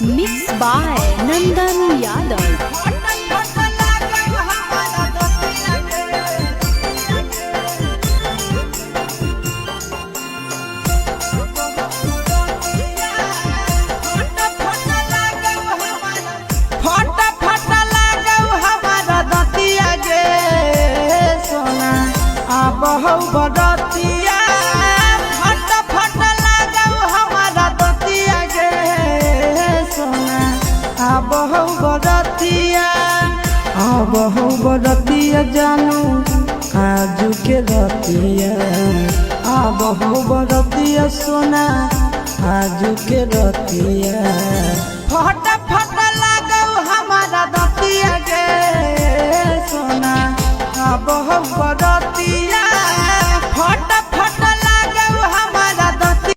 Mixed by Nandan Yadav. बहु बदतिया फट फट लागौ हमारा दतिया गे सोना बहु बदतिया जानू आजू के रतिया बहु बदतिया सोना आजू के रतिया फट फट लागौ हमारा दतिया गे सोना बहु बदतिया